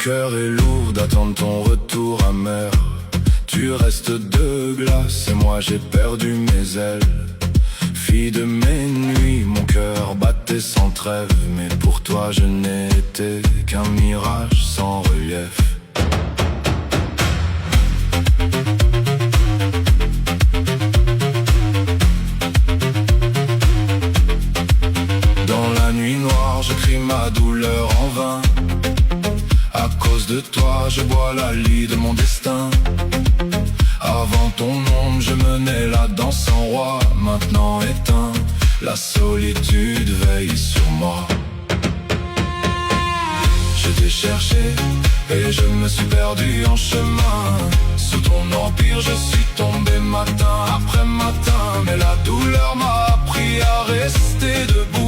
cœur est lourd d'attendre ton retour amer. Tu restes de glace et moi j'ai perdu mes ailes. Fille de mes nuits, mon cœur battait sans trêve. Mais pour toi je n'ai été qu'un mirage sans relief. Dans la nuit noire je crie ma douleur en vain. À cause de toi je bois la lie de mon destin. Avant ton ombre je menais la danse en roi. Maintenant éteint, la solitude veille sur moi. Je t'ai cherché et je me suis perdu en chemin. Sous ton empire je suis tombé matin après matin. Mais la douleur m'a appris à rester debout.